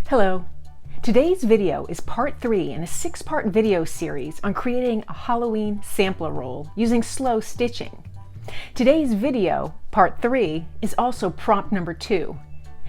Hello. Today's video is part 3 in a 6-part video series on creating a Halloween sampler roll using slow stitching. Today's video, part 3, is also prompt number 2,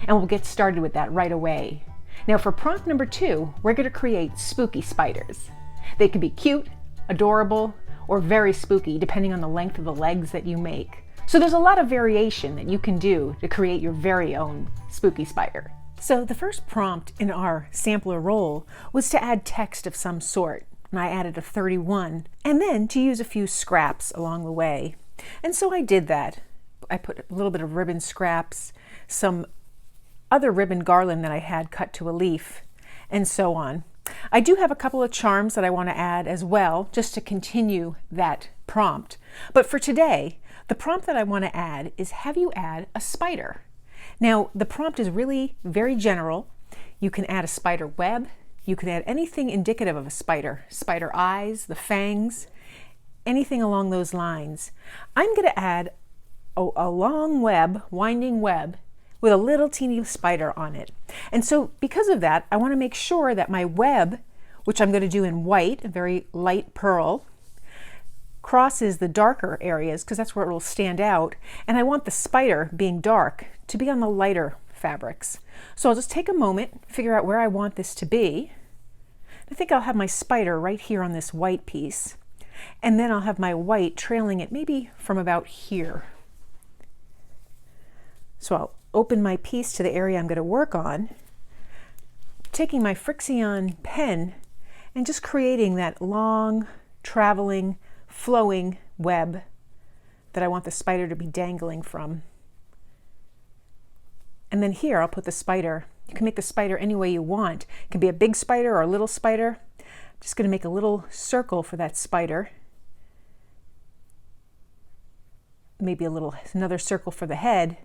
and we'll get started with that right away. Now for prompt number 2, we're going to create spooky spiders. They can be cute, adorable, or very spooky depending on the length of the legs that you make. So there's a lot of variation that you can do to create your very own spooky spider. So the first prompt in our sampler roll was to add text of some sort, and I added a 31, and then to use a few scraps along the way. And so I did that. I put a little bit of ribbon scraps, some other ribbon garland that I had cut to a leaf, and so on. I do have a couple of charms that I want to add as well, just to continue that prompt. But for today, the prompt that I want to add is have you add a spider. Now, the prompt is really very general. You can add a spider web. You can add anything indicative of a spider. Spider eyes, the fangs, anything along those lines. I'm going to add a long web, winding web, with a little teeny spider on it. And so because of that, I want to make sure that my web, which I'm going to do in white, a very light pearl, crosses the darker areas because that's where it will stand out. And I want the spider, being dark, to be on the lighter fabrics. So I'll just take a moment, figure out where I want this to be. I think I'll have my spider right here on this white piece. And then I'll have my white trailing it maybe from about here. So I'll open my piece to the area I'm going to work on, taking my Frixion pen and just creating that long, traveling, flowing web that I want the spider to be dangling from. And then here I'll put the spider. You can make the spider any way you want. It can be a big spider or a little spider. I'm just going to make a little circle for that spider. Maybe another circle for the head.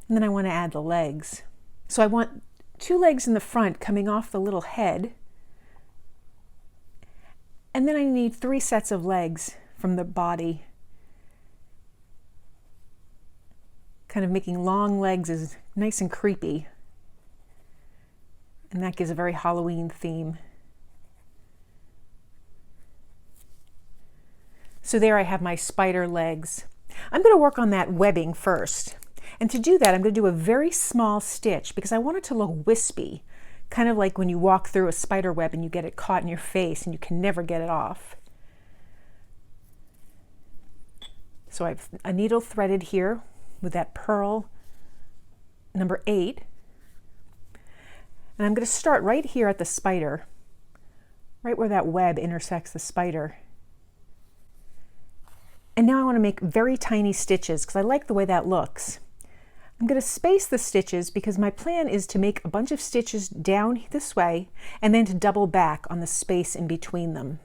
And then I want to add the legs. So I want 2 legs in the front coming off the little head. And then I need 3 sets of legs from the body. Kind of making long legs is nice and creepy. And that gives a very Halloween theme. So there I have my spider legs. I'm going to work on that webbing first. And to do that, I'm going to do a very small stitch because I want it to look wispy, kind of like when you walk through a spider web and you get it caught in your face and you can never get it off. So I have a needle threaded here with that pearl number 8. And I'm going to start right here at the spider, right where that web intersects the spider. And now I want to make very tiny stitches because I like the way that looks. I'm going to space the stitches because my plan is to make a bunch of stitches down this way and then to double back on the space in between them.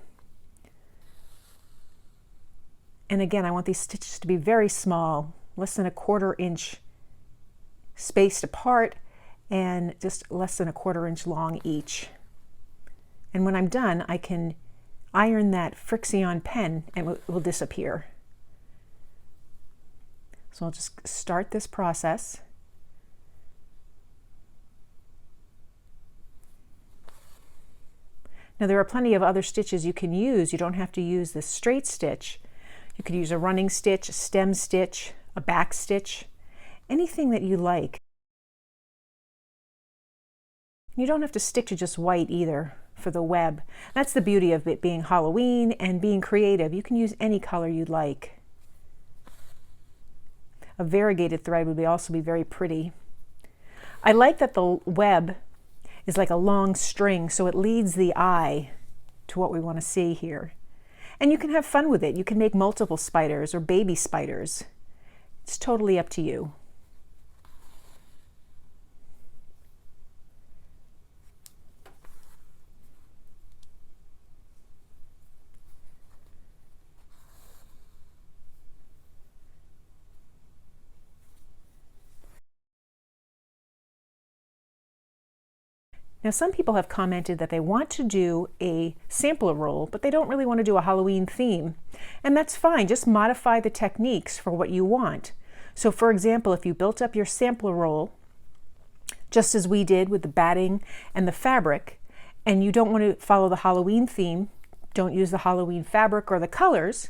And again, I want these stitches to be very small, less than a 1/4 inch spaced apart and just less than a 1/4 inch long each. And when I'm done, I can iron that Frixion pen and it will disappear. So I'll just start this process. Now there are plenty of other stitches you can use. You don't have to use this straight stitch. You could use a running stitch, a stem stitch, a back stitch, anything that you like. You don't have to stick to just white either for the web. That's the beauty of it being Halloween and being creative. You can use any color you'd like. A variegated thread would also be very pretty. I like that the web is like a long string, so it leads the eye to what we want to see here. And you can have fun with it. You can make multiple spiders or baby spiders. It's totally up to you. Now some people have commented that they want to do a sampler roll, but they don't really want to do a Halloween theme. And that's fine, just modify the techniques for what you want. So for example, if you built up your sampler roll just as we did with the batting and the fabric, and you don't want to follow the Halloween theme, don't use the Halloween fabric or the colors,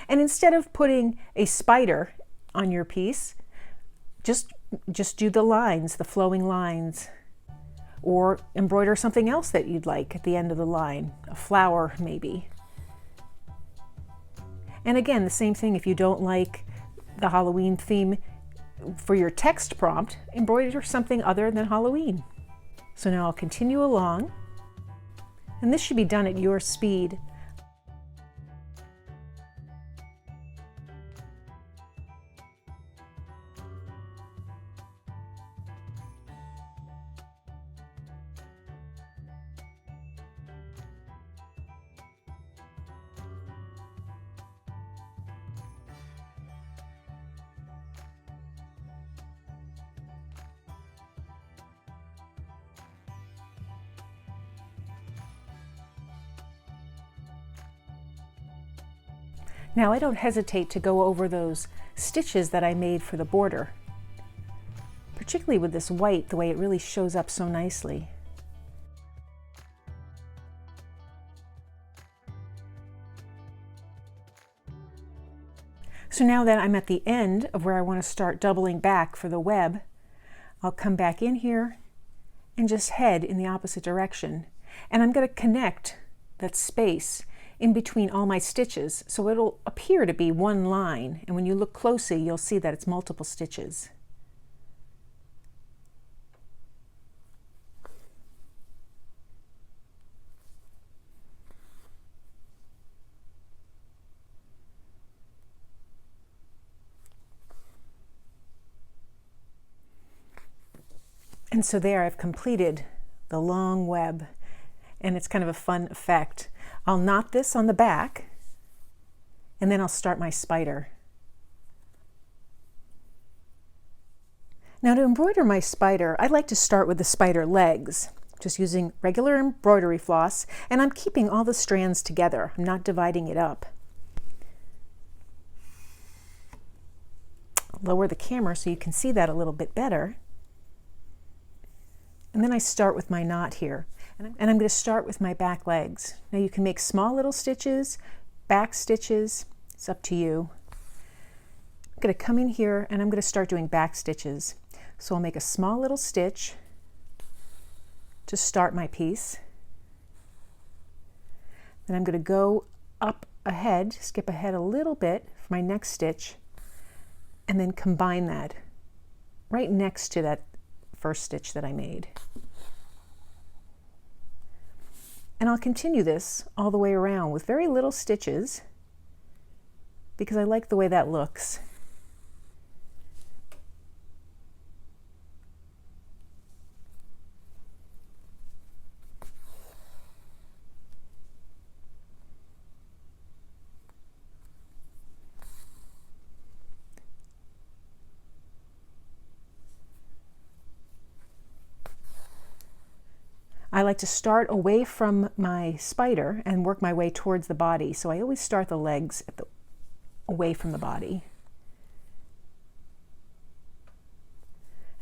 and instead of putting a spider on your piece, just do the lines, the flowing lines, or embroider something else that you'd like at the end of the line, a flower maybe. And again, the same thing, if you don't like the Halloween theme for your text prompt, embroider something other than Halloween. So now I'll continue along, and this should be done at your speed. Now I don't hesitate to go over those stitches that I made for the border, particularly with this white, the way it really shows up so nicely. So now that I'm at the end of where I want to start doubling back for the web, I'll come back in here and just head in the opposite direction. And I'm going to connect that space in between all my stitches, so it'll appear to be one line, and when you look closely you'll see that it's multiple stitches. And so there I've completed the long web, and it's kind of a fun effect. I'll knot this on the back, and then I'll start my spider. Now to embroider my spider, I like to start with the spider legs, just using regular embroidery floss, and I'm keeping all the strands together. I'm not dividing it up. I'll lower the camera so you can see that a little bit better. And then I start with my knot here. And I'm going to start with my back legs. Now you can make small little stitches, back stitches, it's up to you. I'm going to come in here and I'm going to start doing back stitches. So I'll make a small little stitch to start my piece. Then I'm going to go up ahead, skip ahead a little bit for my next stitch, and then combine that right next to that first stitch that I made. And I'll continue this all the way around with very little stitches because I like the way that looks. I like to start away from my spider and work my way towards the body. So I always start the legs away from the body.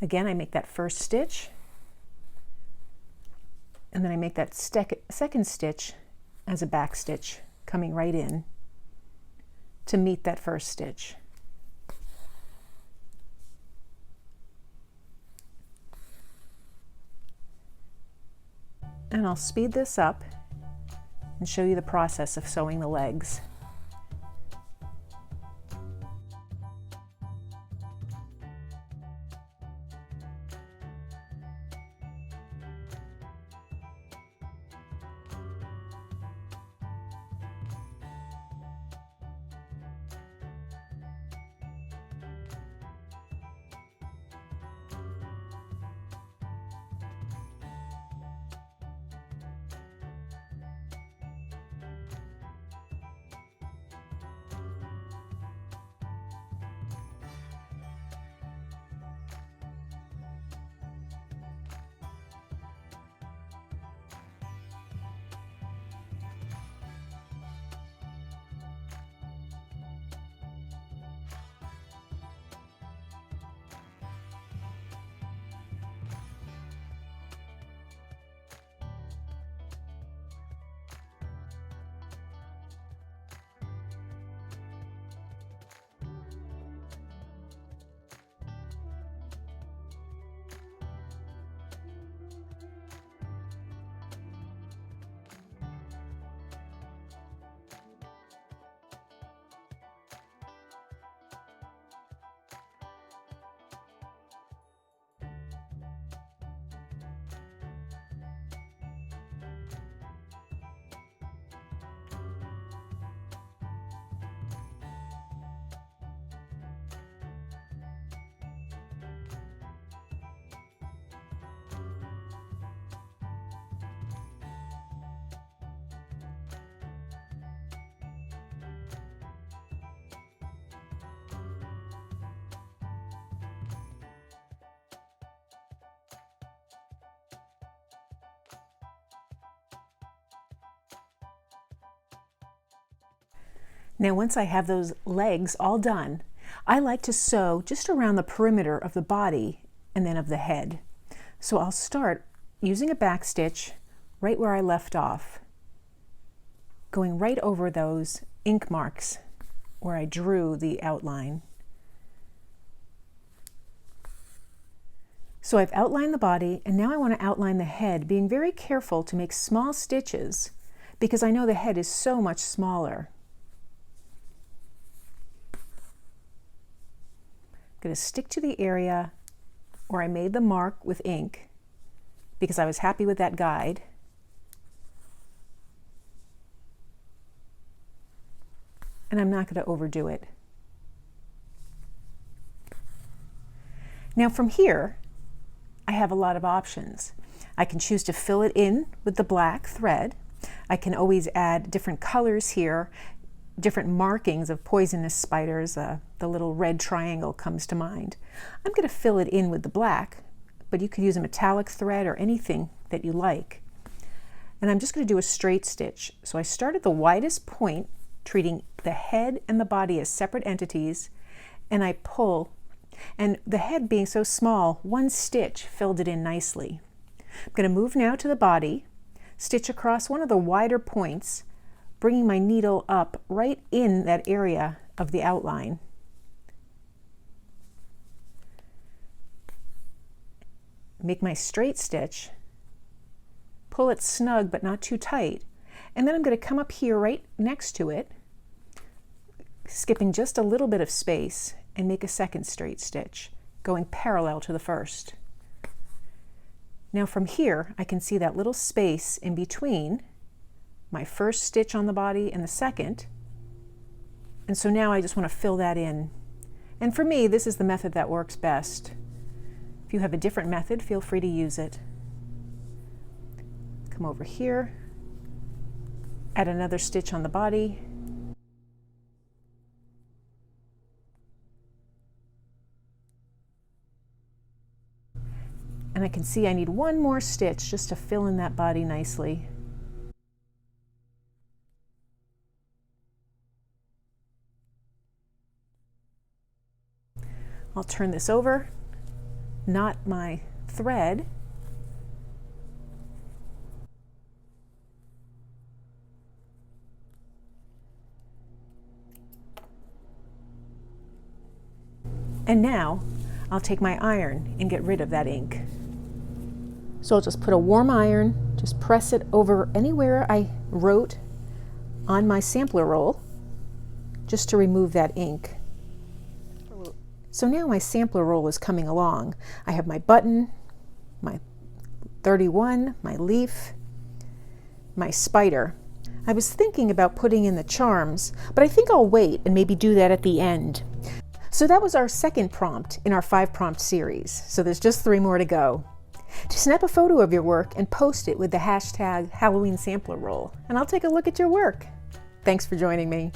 Again, I make that first stitch, and then I make that second stitch as a back stitch coming right in to meet that first stitch. And I'll speed this up and show you the process of sewing the legs. Now once I have those legs all done, I like to sew just around the perimeter of the body and then of the head. So I'll start using a back stitch right where I left off, going right over those ink marks where I drew the outline. So I've outlined the body, and now I want to outline the head, being very careful to make small stitches because I know the head is so much smaller. I'm going to stick to the area where I made the mark with ink because I was happy with that guide. And I'm not going to overdo it. Now from here, I have a lot of options. I can choose to fill it in with the black thread. I can always add different colors here, different markings of poisonous spiders. The little red triangle comes to mind. I'm going to fill it in with the black, but you could use a metallic thread or anything that you like. And I'm just going to do a straight stitch. So I start at the widest point, treating the head and the body as separate entities, and I pull. And the head being so small, one stitch filled it in nicely. I'm going to move now to the body, stitch across one of the wider points, bringing my needle up right in that area of the outline. Make my straight stitch, pull it snug but not too tight, and then I'm going to come up here right next to it, skipping just a little bit of space, and make a second straight stitch, going parallel to the first. Now from here, I can see that little space in between my first stitch on the body and the second. And so now I just want to fill that in. And for me, this is the method that works best. If you have a different method, feel free to use it. Come over here, add another stitch on the body, and I can see I need one more stitch just to fill in that body nicely. I'll turn this over, knot my thread, and now I'll take my iron and get rid of that ink. So I'll just put a warm iron, just press it over anywhere I wrote on my sampler roll, just to remove that ink. So now my sampler roll is coming along. I have my button, my 31, my leaf, my spider. I was thinking about putting in the charms, but I think I'll wait and maybe do that at the end. So that was our second prompt in our 5-prompt series. So there's just 3 more to go. To snap a photo of your work and post it with the hashtag Halloween Sampler Roll, and I'll take a look at your work. Thanks for joining me.